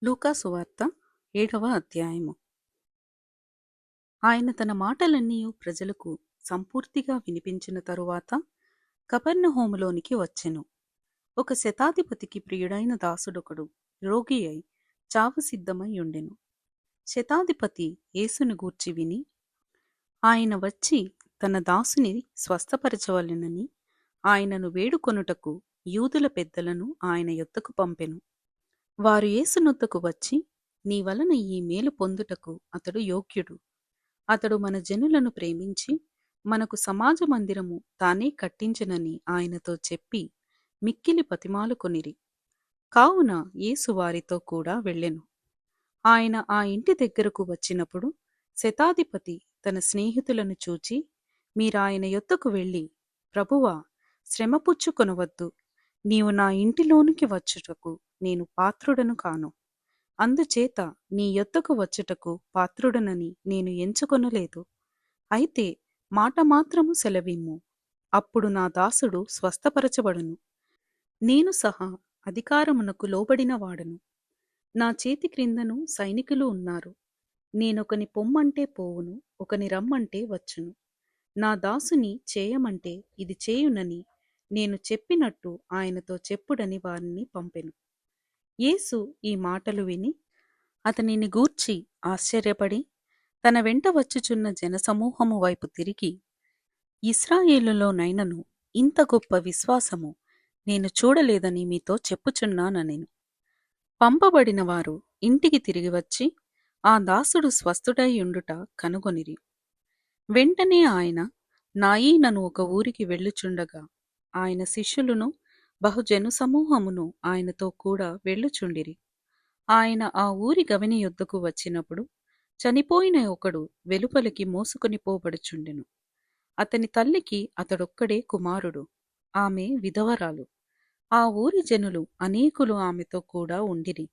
లూకా సువార్త 7వ అధ్యాయము. ఆయన తన మాటలన్నీయు ప్రజలకు సంపూర్తిగా వినిపించిన తరువాత కపెర్నహూములోనికి వచ్చెను. ఒక శతాధిపతికి ప్రియుడైన దాసుడొకడు రోగి అయి చావు సిద్ధమై ఉండెను. శతాధిపతి యేసుని గూర్చి విని ఆయన వచ్చి తన దాసుని స్వస్థపరచవలెనని ఆయనను వేడుకొనుటకు యూదుల పెద్దలను ఆయన యొద్దకు పంపెను. వారు యేసునొద్దకు వచ్చి, నీ వలన ఈ మేలు పొందుటకు అతడు యోగ్యుడు. అతడు మన జనులను ప్రేమించి మనకు సమాజ మందిరము తానే కట్టించెనని ఆయనతో చెప్పి మిక్కిలి బతిమాలుకొనిరి. కావున యేసు వారితో కూడా వెళ్ళెను. ఆయన ఆ ఇంటి దగ్గరకు వచ్చినప్పుడు శతాధిపతి తన స్నేహితులను చూచి, మీరాయన యొద్దకు వెళ్ళి, ప్రభువా, శ్రమపుచ్చుకొనవద్దు, నీవు నా ఇంటిలోనికి వచ్చుటకు నేను పాత్రుడను కాను. అందుచేత నీ యొద్దకు వచ్చుటకు పాత్రుడనని నేను ఎంచుకొనలేదు. అయితే మాట మాత్రము సెలవిమ్ము, అప్పుడు నా దాసుడు స్వస్థపరచబడును. నేను సహా అధికారమునకు లోబడిన వాడను. నా చేతి క్రిందను సైనికులు ఉన్నారు. నేనొకని పొమ్మంటే పోవును, ఒకని రమ్మంటే వచ్చును. నా దాసుని చేయమంటే ఇది చేయునని నేను చెప్పినట్టు ఆయనతో చెప్పుడని వారిని పంపెను. యేసు ఈ మాటలు విని అతనిని గూర్చి ఆశ్చర్యపడి తన వెంట వచ్చుచున్న జనసమూహము వైపు తిరిగి, ఇశ్రాయేలులోనైనను ఇంత గొప్ప విశ్వాసము నేను చూడలేదని మీతో చెప్పుచున్నాననెను. పంపబడిన వారు ఇంటికి తిరిగి వచ్చి ఆ దాసుడు స్వస్థుడై ఉండుట కనుగొనిరి. వెంటనే ఆయన నాయీనను ఒక ఊరికి వెళ్ళుచుండగా ఆయన శిష్యులను బహుజను సమూహమును ఆయనతో కూడా వెళ్ళుచుండిరి. ఆయన ఆ ఊరి గవిని యొద్దకు వచ్చినప్పుడు చనిపోయిన ఒకడు వెలుపలికి మోసుకొని పోబడుచుండెను. అతని తల్లికి అతడొక్కడే కుమారుడు. ఆమె విధవరాలు. ఆ ఊరి జనులు అనేకులు ఆమెతో కూడా ఉండిరి.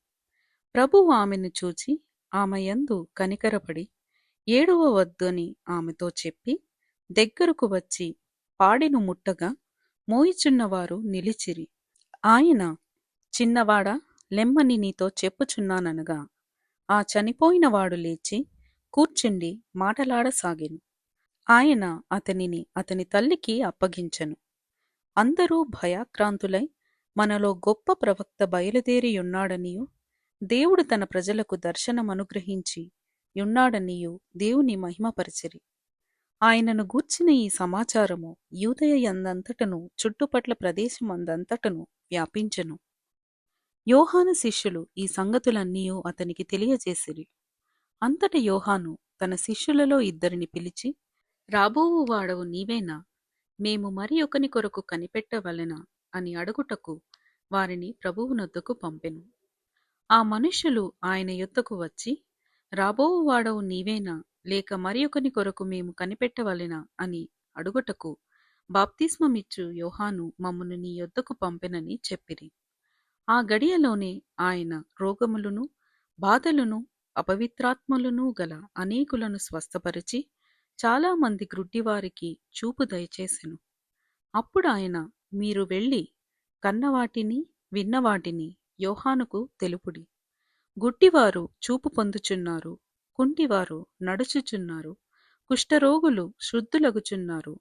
ప్రభువు ఆమెను చూచి ఆమె యందు కనికరపడి ఏడవవద్దని ఆమెతో చెప్పి దగ్గరకు వచ్చి పాడెను ముట్టగా మోయిచున్నవారు నిలిచిరి. ఆయన, చిన్నవాడా, లెమ్మని నీతో చెప్పుచున్నాననగా ఆ చనిపోయినవాడు లేచి కూర్చుండి మాటలాడసాగెను. ఆయన అతనిని అతని తల్లికి అప్పగించెను. అందరూ భయాక్రాంతులై మనలో గొప్ప ప్రవక్త బయలుదేరియున్నాడనియూ దేవుడు తన ప్రజలకు దర్శనమనుగ్రహించి యున్నాడనియూ దేవుని మహిమపరచిరి. ఆయనను గూర్చిన ఈ సమాచారము యూదయ యందంతటను చుట్టుపట్ల ప్రదేశమందంతటను వ్యాపించెను. యోహాను శిష్యులు ఈ సంగతులన్నీయూ అతనికి తెలియజేసిరి. అంతట యోహాను తన శిష్యులలో ఇద్దరిని పిలిచి, రాబోవు వాడవు నీవేనా? మేము మరి ఒకని కొరకు కనిపెట్టవలెనా అని అడుగుటకు వారిని ప్రభువునొద్దకు పంపెను. ఆ మనుష్యులు ఆయన యొద్దకు వచ్చి, రాబోవు వాడవు నీవేనా, లేక మరి ఒకని కొరకు మేము కనిపెట్టవలెనా అని అడుగుటకు బాప్తిస్మమిచ్చు యోహాను మమ్మును నీ యొద్దకు పంపెనని చెప్పిరి. ఆ గడియలోనే ఆయన రోగములను, బాధలను, అపవిత్రాత్మలను గల అనేకులను స్వస్థపరిచి చాలామంది గ్రుడ్డివారికి చూపు దయచేసెను. అప్పుడు ఆయన, మీరు వెళ్ళి కన్నవాటిని, విన్నవాటిని యోహానుకు తెలుపుడి. గుడ్డివారు చూపు పొందుచున్నారు, కుంటివారు నడుచుచున్నారు, కుష్ఠరోగులు శుద్ధులగుచున్నారు,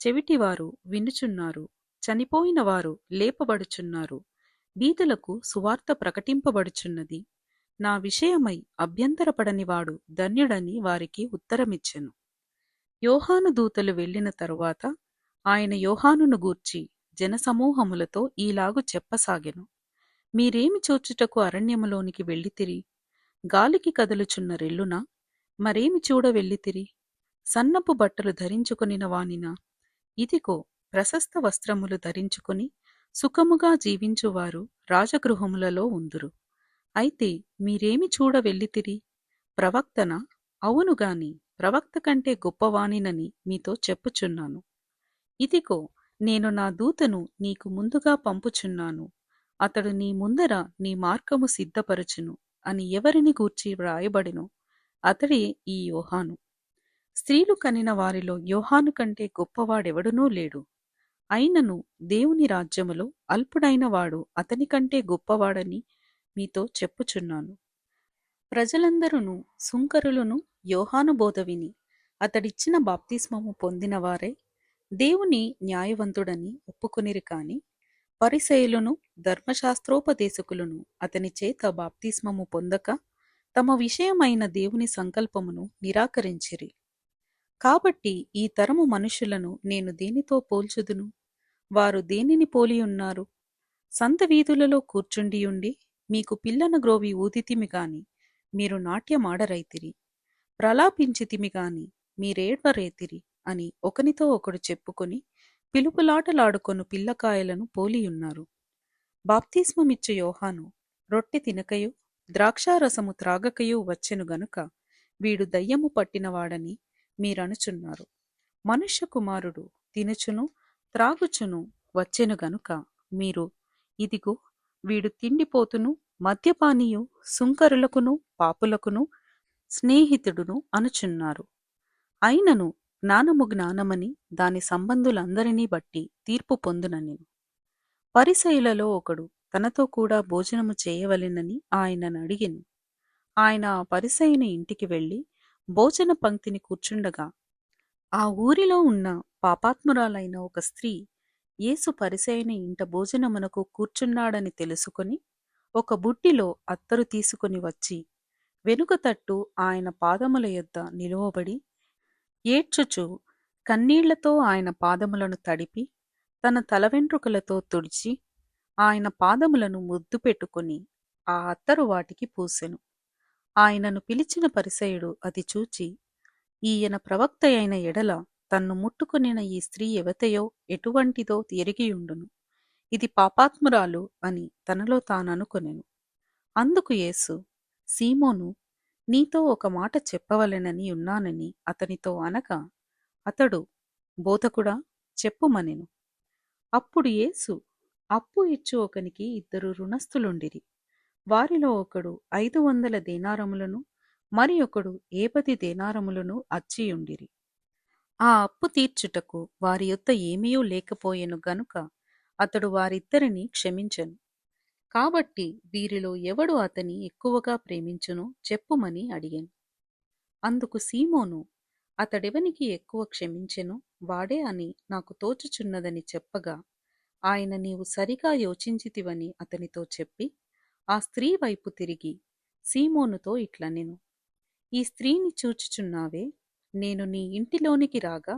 చెవిటివారు వినుచున్నారు, చనిపోయిన వారు లేపబడుచున్నారు, బీదలకు సువార్త ప్రకటింపబడుచున్నది. నా విషయమై అభ్యంతరపడనివాడు ధన్యుడని వారికి ఉత్తరమిచ్చెను. యోహాను దూతలు వెళ్ళిన తరువాత ఆయన యోహానును గూర్చి జనసమూహములతో ఈలాగు చెప్పసాగెను. మీరేమి చూచుటకు అరణ్యములోనికి వెళ్ళితిరి? గాలికి కదలుచున్న రెల్లునా? మరేమి చూడ వెళ్ళితిరి? సన్నపు బట్టలు ధరించుకొనిన వానినా? ఇదిగో, ప్రశస్త వస్త్రములు ధరించుకొని సుఖముగా జీవించువారు రాజగృహములలో ఉందురు. అయితే మీరేమి చూడ వెళ్ళితిరి? ప్రవక్తనా? అవునుగాని ప్రవక్త కంటే గొప్పవానినని మీతో చెప్పుచున్నాను. ఇదిగో, నేను నా దూతను నీకు ముందుగా పంపుచున్నాను. అతడు నీ ముందర నీ మార్గము సిద్ధపరచును అని ఎవరిని గూర్చి వ్రాయబడినో అతడే ఈ యోహాను. స్త్రీలు కనిన వారిలో యోహాను కంటే గొప్పవాడెవడునూ లేడు. అయినను దేవుని రాజ్యములో అల్పుడైన వాడు అతని కంటే గొప్పవాడని మీతో చెప్పుచున్నాను. ప్రజలందరును సుంకరులను యోహాను బోధ విని అతడిచ్చిన బాప్తిస్మము పొందినవారే దేవుని న్యాయవంతుడని ఒప్పుకొనిరి కాని పరిసయ్యులను ధర్మశాస్త్రోపదేశకులను అతని చేత బాప్తిస్మము పొందక తమ విషయమైన దేవుని సంకల్పమును నిరాకరించిరి. కాబట్టి ఈ తరము మనుషులను నేను దేనితో పోల్చుదును? వారు దేనిని పోలియున్నారు? సంత వీధులలో కూర్చుండియుండి మీకు పిల్లన గ్రోవి ఊదితిమి గాని మీరు నాట్యమాడరైతిరి, ప్రలాపించితిమి గాని మీరేడ్వరేతిరి అని ఒకనితో ఒకడు చెప్పుకొని పిలుపులాటలాడుకొను పిల్లకాయలను పోలియున్నారు. బాప్తిస్మమిచ్చు యోహాను రొట్టె తినకయు ద్రాక్షారసము త్రాగకయు వచ్చెను గనుక వీడు దయ్యము పట్టినవాడని మీరనుచున్నారు. మనుష్య కుమారుడు తినుచును త్రాగుచును వచ్చెను గనుక మీరు ఇదిగో వీడు తిండిపోతును మద్యపానీయు సుంకరులకును పాపులకును స్నేహితుడును అనుచున్నారు. అయినను జ్ఞానము జ్ఞానమని దాని సంబంధులందరినీ బట్టి తీర్పు పొందుననెను. పరిసయ్యులలో ఒకడు తనతో కూడా భోజనము చేయవలెనని ఆయనను అడిగెను. ఆయన ఆ పరిసయ్యుని ఇంటికి వెళ్ళి భోజన పంక్తిని కూర్చుండగా ఆ ఊరిలో ఉన్న పాపాత్మురాలైన ఒక స్త్రీ యేసు పరిసయ్యుని ఇంట భోజనమునకు కూర్చున్నాడని తెలుసుకొని ఒక బుడ్డిలో అత్తరు తీసుకుని వచ్చి వెనుక తట్టు ఆయన పాదముల యొద్ద నిలువబడి ఏడ్చుచు కన్నీళ్లతో ఆయన పాదములను తడిపి తన తలవెంట్రుకలతో తుడిచి ఆయన పాదములను ముద్దు పెట్టుకుని ఆ అత్తరు వాటికి పూసెను. ఆయనను పిలిచిన పరిసయ్యుడు అది చూచి, ఈయన ప్రవక్త అయిన ఎడల తన్ను ముట్టుకొనిన ఈ స్త్రీ ఎవతయో ఎటువంటిదో ఎరిగియుండును, ఇది పాపాత్మురాలు అని తనలో తాననుకొనెను. అందుకు యేసు, సీమోను, నీతో ఒక మాట చెప్పవలెనని ఉన్నానని అతనితో అనగా అతడు, బోధకుడా, చెప్పుమనెను. అప్పుడు యేసు, అప్పు ఇచ్చు ఒకనికి 2 రుణస్థులుండిరి. వారిలో ఒకడు 500 దేనారములను మరి ఒకడు 50 దేనారములను అచ్చియుండిరి. ఆ అప్పు తీర్చుటకు వారి యొద్ద ఏమీయూ లేకపోయెను గనుక అతడు వారిద్దరిని క్షమించెను. కాబట్టి వీరిలో ఎవడు అతని ఎక్కువగా ప్రేమించునో చెప్పుమని అడిగెను. అందుకు సీమోను, అతడెవనికి ఎక్కువ క్షమించెనో వాడే అని నాకు తోచుచున్నదని చెప్పగా ఆయన, నీవు సరిగా యోచించితివని అతనితో చెప్పి ఆ స్త్రీ వైపు తిరిగి సీమోనుతో ఇట్లనెను, ఈ స్త్రీని చూచుచున్నావే, నేను నీ ఇంటిలోనికి రాగా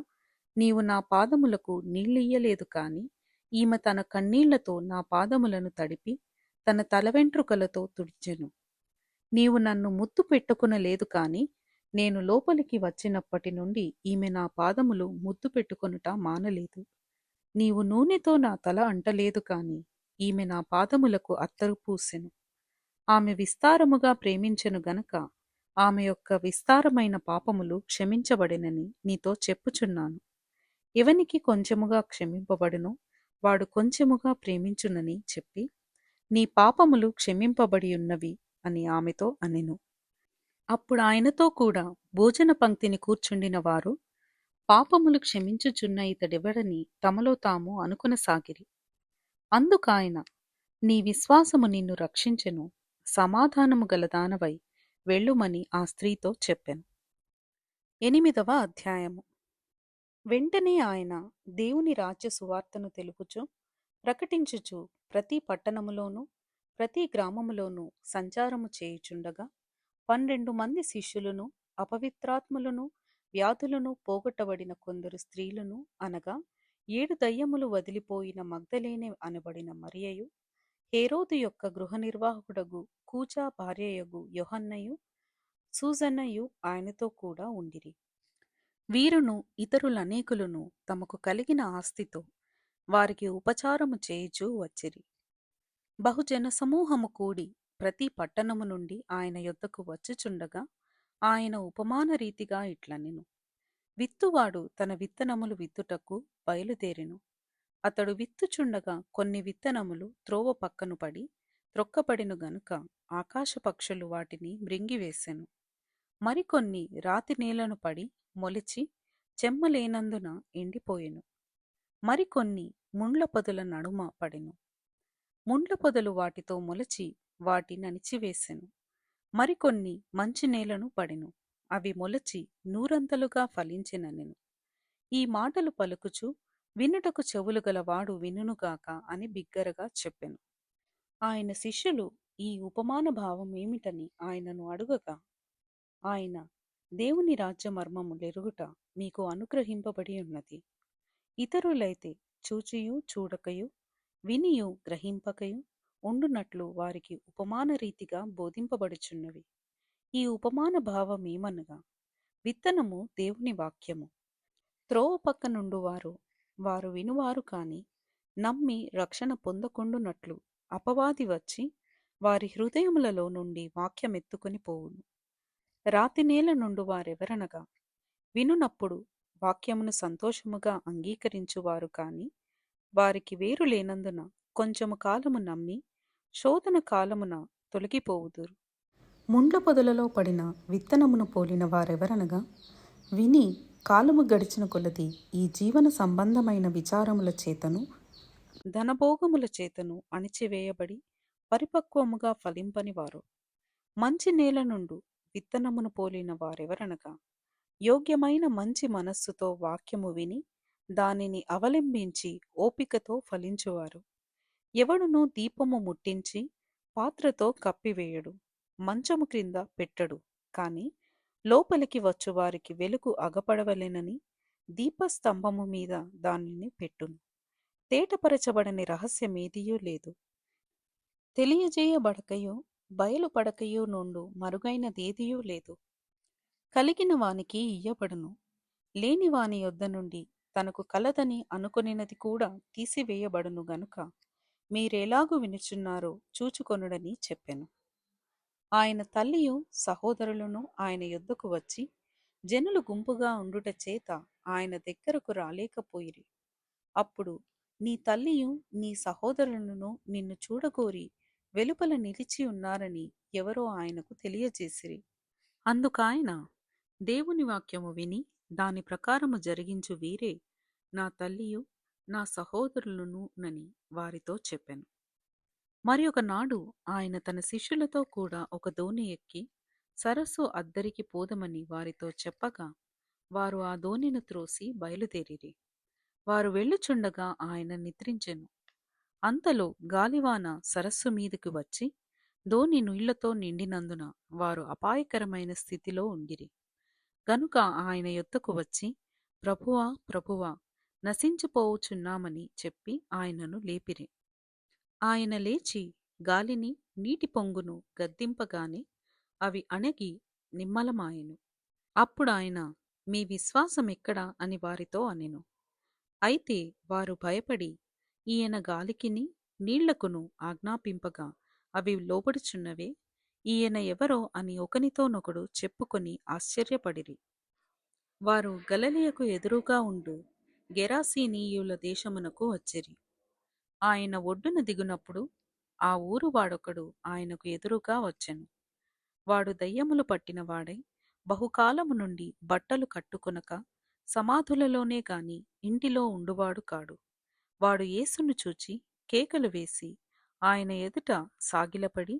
నీవు నా పాదములకు నీళ్ళియ్యలేదు కాని ఈమె తన కన్నీళ్లతో నా పాదములను తడిపి తన తలవెంట్రుకలతో తుడిచెను. నీవు నన్ను ముద్దు పెట్టుకొనలేదు కాని నేను లోపలికి వచ్చినప్పటి నుండి ఈమె నా పాదములు ముద్దు పెట్టుకొనుట మానలేదు. నీవు నూనెతో నా తల అంటలేదు కాని ఈమె నా పాదములకు అత్తరు పూసెను. ఆమె విస్తారముగా ప్రేమించెను గనక ఆమె యొక్క విస్తారమైన పాపములు క్షమించబడినని నీతో చెప్పుచున్నాను. ఎవనికి కొంచెముగా క్షమింపబడునో వాడు కొంచెముగా ప్రేమించునని చెప్పి, నీ పాపములు క్షమింపబడి ఉన్నవి అని ఆమెతో అనెను. అప్పుడు ఆయనతో కూడా భోజన పంక్తిని కూర్చుండిన వారు పాపములు క్షమించుచున్న ఇతడెవడని తమలో తాము అనుకొనసాగిరి. అందుకాయన, నీ విశ్వాసము నిన్ను రక్షించెను, సమాధానము గలదానవై వెళ్ళుమని ఆ స్త్రీతో చెప్పెను. 8వ అధ్యాయము. వెంటనే ఆయన దేవుని రాజ్య సువార్తను తెలుపుచు ప్రకటించుచు ప్రతి పట్టణములోనూ ప్రతి గ్రామములోనూ సంచారము చేయుచుండగా 12 మంది శిష్యులను, అపవిత్రాత్ములను, వ్యాధులను పోగొట్టబడిన కొందరు స్త్రీలను, అనగా 7 దయ్యములు వదిలిపోయిన మగ్దలేనే అనబడిన మరియయు, హేరోదు యొక్క గృహ నిర్వాహకుడగు కూజా భార్యయగు యోహన్నయు, సూజన్నయు ఆయనతో కూడా ఉండిరి. వీరును ఇతరులనేకులను తమకు కలిగిన ఆస్తితో వారికి ఉపచారము చేయుచూ వచ్చిరి. బహుజన సమూహము కూడి ప్రతి పట్టణము నుండి ఆయన యొద్దకు వచ్చుచుండగా ఆయన ఉపమాన రీతిగా ఇట్లనెను, విత్తువాడు తన విత్తనములు విత్తుటకు బయలుదేరెను. అతడు విత్తుచుండగా కొన్ని విత్తనములు త్రోవ పక్కను పడి త్రొక్కబడెను గనుక ఆకాశ పక్షులు వాటిని మృంగివేసెను. మరికొన్ని రాతి నేలను పడి మొలిచి చెమ్మలేనందున ఎండిపోయెను. మరికొన్ని ముండ్ల పొదల నడుమ పడెను. ముండ్ల పొదలు వాటితో మొలచి వాటిని అణిచివేసెను. మరికొన్ని మంచి నేలను పడెను. అవి మొలచి నూరంతలుగా ఫలించిననెను. ఈ మాటలు పలుకుచు వినుటకు చెవులు గలవాడు వినుగాక అని బిగ్గరగా చెప్పెను. ఆయన శిష్యులు ఈ ఉపమాన భావమేమిటని ఆయనను అడుగగా, ఆయన దేవుని రాజ్య మర్మములెరుగుట మీకు అనుగ్రహింపబడి ఉన్నది. ఇతరులైతే చూచియు చూడకయు వినియు గ్రహింపకయు ఉండునట్లు వారికి ఉపమాన రీతిగా బోధింపబడుచున్నవి. ఈ ఉపమాన భావమేమనగా, విత్తనము దేవుని వాక్యము. త్రోవ పక్క నుండు వారు వినువారు కాని నమ్మి రక్షణ పొందకుండునట్లు అపవాది వచ్చి వారి హృదయములలో నుండి వాక్యమెత్తుకొని పోవును. రాతి నేల నుండు వారెవరనగా, వినునప్పుడు వాక్యమును సంతోషముగా అంగీకరించువారు కాని వారికి వేరు లేనందున కొంచెము కాలము నమ్మి శోధన కాలమున తొలగిపోవుదురు. ముండ్ల పొదలలో పడిన విత్తనమును పోలిన వారెవరనగా, విని కాలము గడిచిన కొలది ఈ జీవన సంబంధమైన విచారముల చేతను ధనభోగముల చేతను అణిచివేయబడి పరిపక్వముగా ఫలింపని వారు. మంచి నేల నుండు విత్తనమును పోలిన వారెవరనగా, యోగ్యమైన మంచి మనస్సుతో వాక్యము విని దానిని అవలంబించి ఓపికతో ఫలించువారు. ఎవడునూ దీపము ముట్టించి పాత్రతో కప్పివేయడు, మంచము క్రింద పెట్టడు, కాని లోపలికి వచ్చు వారికి వెలుగు అగపడవలెనని దీపస్తంభము మీద దానిని పెట్టును. తేటపరచబడని రహస్యమేదియూ లేదు, తెలియజేయబడకయో బయలుపడకయో నుండు మరుగైనదేదియూ లేదు. కలిగిన వానికి ఇయ్యబడును, లేని వాని యొద్ద నుండి తనకు కలదని అనుకొనినది కూడా తీసివేయబడును గనుక మీరెలాగు వినుచున్నారో చూచుకొనుడని చెప్పెను. ఆయన తల్లియు సహోదరులను ఆయన యొద్దకు వచ్చి జనులు గుంపుగా ఉండుట చేత ఆయన దగ్గరకు రాలేకపోయిరి. అప్పుడు నీ తల్లియు నీ సహోదరులను నిన్ను చూడగోరి వెలుపల నిలిచి ఉన్నారని ఎవరో ఆయనకు తెలియజేసిరి. అందుకాయన, దేవుని వాక్యము విని దాని ప్రకారము జరిగించు వీరే నా తల్లియు నా సహోదరులను నని వారితో చెప్పెను. మరి ఒకనాడు ఆయన తన శిష్యులతో కూడా ఒక దోణి ఎక్కి సరస్సు అద్దరికి పోదమని వారితో చెప్పగా వారు ఆ దోణిని త్రోసి బయలుదేరిరి. వారు వెళ్ళుచుండగా ఆయన నిద్రించెను. అంతలో గాలివాన సరస్సు మీదకి వచ్చి దోణి నీళ్లతో నిండినందున వారు అపాయకరమైన స్థితిలో ఉండిరి. గనుక ఆయన యొద్దకు వచ్చి, ప్రభువా ప్రభువా, నశించిపోవుచున్నామని చెప్పి ఆయనను లేపిరి. ఆయన లేచి గాలిని నీటి పొంగును గద్దింపగానే అవి అణగి నిమ్మలమాయెను. అప్పుడాయన, మీ విశ్వాసమెక్కడా అని వారితో అనెను. అయితే వారు భయపడి ఈయన గాలికిని నీళ్లకును ఆజ్ఞాపింపగా అవి లోబడుచున్నవే, ఈయన ఎవరో అని ఒకనితోనొకడు చెప్పుకొని ఆశ్చర్యపడిరి. వారు గలిలయకు ఎదురుగా ఉండు గెరాసీనీయుల దేశమునకు వచ్చిరి. ఆయన ఒడ్డున దిగునప్పుడు ఆ ఊరు వాడొకడు ఆయనకు ఎదురుగా వచ్చెను. వాడు దయ్యములు పట్టిన వాడై బహుకాలము నుండి బట్టలు కట్టుకొనక సమాధులలోనే గాని ఇంటిలో ఉండువాడు కాడు. వాడు యేసును చూచి కేకలు వేసి ఆయన ఎదుట సాగిలపడి,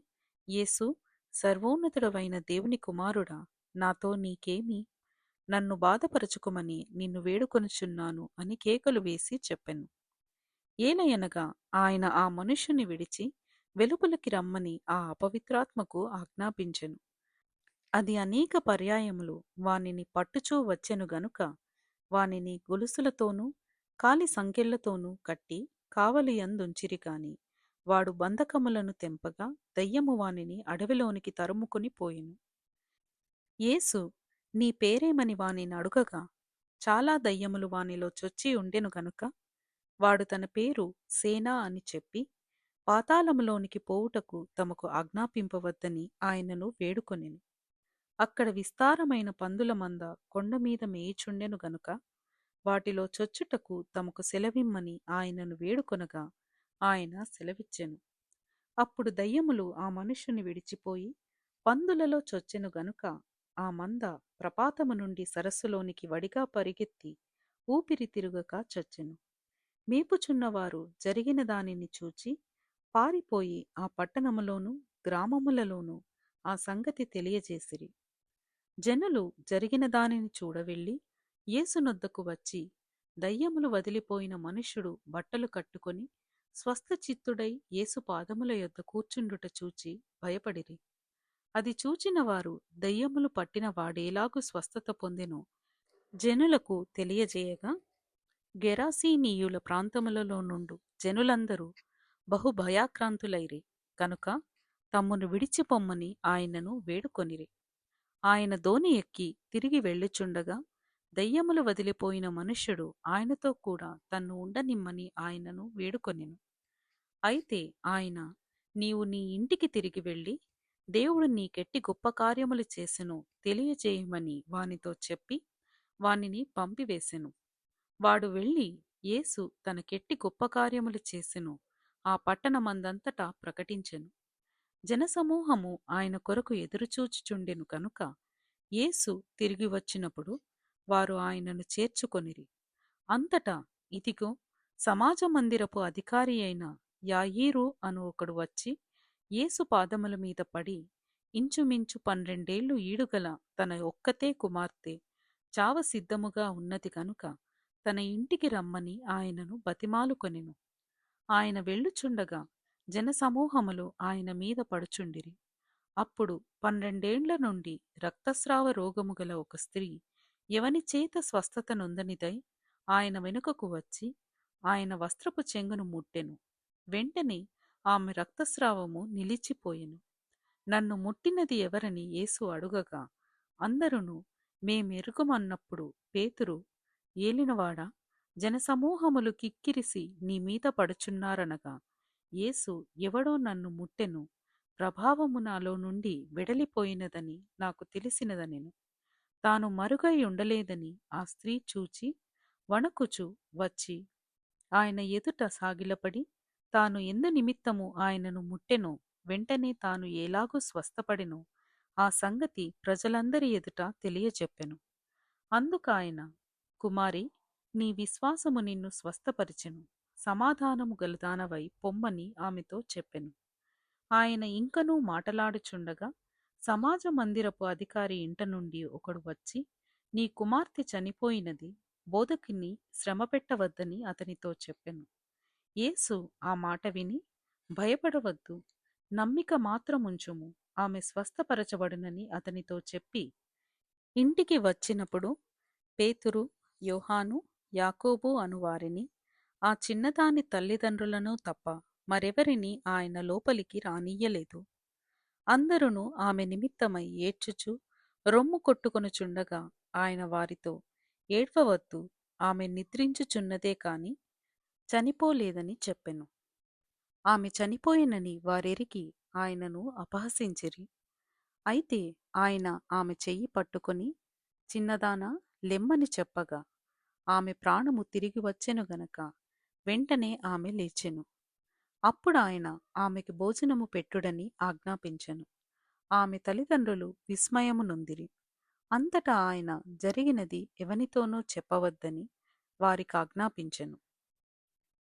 యేసు, సర్వోన్నతుడవైన దేవుని కుమారుడా, నాతో నీకేమి? నన్ను బాధపరచుకుమని నిన్ను వేడుకొనుచున్నాను అని కేకలు వేసి చెప్పెను. ఏలయనగా ఆయన ఆ మనుష్యుని విడిచి వెలుపలికి రమ్మని ఆ అపవిత్రాత్మకు ఆజ్ఞాపించెను. అది అనేక పర్యాయములు వానిని పట్టుచూ వచ్చెను గనుక వానిని గొలుసులతోనూ కాలి సంకెళ్లతోనూ కట్టి కావలియందుంచిరి గాని వాడు బంధకములను తెంపగా దయ్యము వానిని అడవిలోనికి తరుముకొని పోయెను. యేసు, నీ పేరేమని వానిని అడుగగా చాలా దయ్యములు వానిలో చొచ్చి ఉండెను గనుక వాడు తన పేరు సేనా అని చెప్పి పాతాళములోనికి పోవుటకు తమకు ఆజ్ఞాపింపవద్దని ఆయనను వేడుకొనెను. అక్కడ విస్తారమైన పందుల మంద కొండమీద మేయుచుండెను గనుక వాటిలో చొచ్చుటకు తమకు సెలవిమ్మని ఆయనను వేడుకొనగా ఆయన సెలవిచ్చెను. అప్పుడు దయ్యములు ఆ మనుష్యుని విడిచిపోయి పందులలో చొచ్చెను గనుక ఆ మంద ప్రపాతము నుండి సరస్సులోనికి వడిగా పరిగెత్తి ఊపిరి తిరుగక చచ్చెను. మేపుచున్నవారు జరిగిన దానిని చూచి పారిపోయి ఆ పట్టణములోను గ్రామములలోను ఆ సంగతి తెలియజేసిరి. జనులు జరిగిన దానిని చూడవెళ్ళి యేసునొద్దకు వచ్చి, దయ్యములు వదిలిపోయిన మనుష్యుడు బట్టలు కట్టుకొని స్వస్థచిత్తుడై యేసు పాదముల యొద్ద కూర్చుండుట చూచి భయపడిరి. అది చూచిన వారు దయ్యములు పట్టిన వాడేలాగు స్వస్థత పొందెనో జనులకు తెలియజేయగా, గెరాసీనీయుల ప్రాంతములలో నుండు జనులందరూ బహు భయాక్రాంతులైరి కనుక తమ్మును విడిచిపొమ్మని ఆయనను వేడుకొనిరి. ఆయన దోణి ఎక్కి తిరిగి వెళ్ళుచుండగా దయ్యములు వదిలిపోయిన మనుష్యుడు ఆయనతో కూడా తన్ను ఉండనిమ్మని ఆయనను వేడుకొనెను. అయితే ఆయన, నీవు నీ ఇంటికి తిరిగి వెళ్ళి దేవుడు నీకెట్టి గొప్ప కార్యములు చేసెనో తెలియజేయమని వానితో చెప్పి వానిని పంపివేసెను. వాడు వెళ్ళి యేసు తనకెట్టి గొప్ప కార్యములు చేసెనో ఆ పట్టణమందంతటా ప్రకటించెను. జనసమూహము ఆయన కొరకు ఎదురుచూచుచుండెను కనుక యేసు తిరిగి వచ్చినప్పుడు వారు ఆయనను చేర్చుకొనిరి. అంతటా ఇదిగో, సమాజ మందిరపు అధికారి అయిన యాయీరు అను ఒకడు వచ్చి యేసు పాదముల మీద పడి, ఇంచుమించు 12 ఈడుగల తన ఒక్కతే కుమార్తె చావ సిద్ధముగా ఉన్నది కనుక తన ఇంటికి రమ్మని ఆయనను బతిమాలుకొనెను. ఆయన వెళ్ళుచుండగా జనసమూహములు ఆయన మీద పడుచుండిరి. అప్పుడు 12 నుండి రక్తస్రావ రోగము గల ఒక స్త్రీ ఎవని చేత స్వస్థత నొందనిదై ఆయన వెనుకకు వచ్చి ఆయన వస్త్రపు చెంగును ముట్టెను. వెంటనే ఆమె రక్తస్రావము నిలిచిపోయెను. నన్ను ముట్టినది ఎవరని యేసు అడుగగా అందరును మేమెరుగమన్నప్పుడు పేతురు, ఏలినవాడా, జనసమూహములు కిక్కిరిసి నీ మీద పడుచున్నారనగా యేసు, ఎవడో నన్ను ముట్టెను, ప్రభావము నాలో నుండి వెడలిపోయినదని నాకు తెలిసినదనెను. తాను మరుగై ఉండలేదని ఆ స్త్రీ చూచి వణకుచు వచ్చి ఆయన ఎదుట సాగిలపడి తాను ఎందు నిమిత్తము ఆయనను ముట్టెనో వెంటనే తాను ఎలాగూ స్వస్థపడెనో ఆ సంగతి ప్రజలందరి ఎదుట తెలియజెప్పెను. అందుకాయన, కుమారి, నీ విశ్వాసము నిన్ను స్వస్థపరిచెను, సమాధానము గలదానవై పొమ్మని ఆమెతో చెప్పెను. ఆయన ఇంకనూ మాటలాడుచుండగా సమాజ మందిరపు అధికారి ఇంట నుండి ఒకడు వచ్చి, నీ కుమార్తె చనిపోయినది, బోధకుని శ్రమపెట్టవద్దని అతనితో చెప్పెను. యేసు ఆ మాట విని, భయపడవద్దు, నమ్మిక మాత్రముంచుము, ఆమె స్వస్థపరచబడునని అతనితో చెప్పి ఇంటికి వచ్చినప్పుడు పేతురు, యోహాను, యాకోబు అను వారిని, ఆ చిన్నదాని తల్లిదండ్రులను తప్ప మరెవరిని ఆయన లోపలికి రానియ్యలేదు. అందరును ఆమె నిమిత్తమై ఏడ్చుచు రొమ్ము కొట్టుకొనుచుండగా ఆయన వారితో, ఏడ్వవద్దు, ఆమె నిద్రించుచున్నదే కాని చనిపోలేదని చెప్పెను. ఆమె చనిపోయినని వారెరిగి ఆయనను అపహసించిరి. అయితే ఆయన ఆమె చెయ్యి పట్టుకొని, చిన్నదానా, లెమ్మని చెప్పగా ఆమె ప్రాణము తిరిగి వచ్చెను గనక వెంటనే ఆమె లేచెను. అప్పుడు ఆయన ఆమెకి భోజనము పెట్టుడని ఆజ్ఞాపించెను. ఆమె తల్లిదండ్రులు విస్మయము నొందిరి. అంతటా ఆయన జరిగినది ఎవనితోనూ చెప్పవద్దని వారికి ఆజ్ఞాపించెను.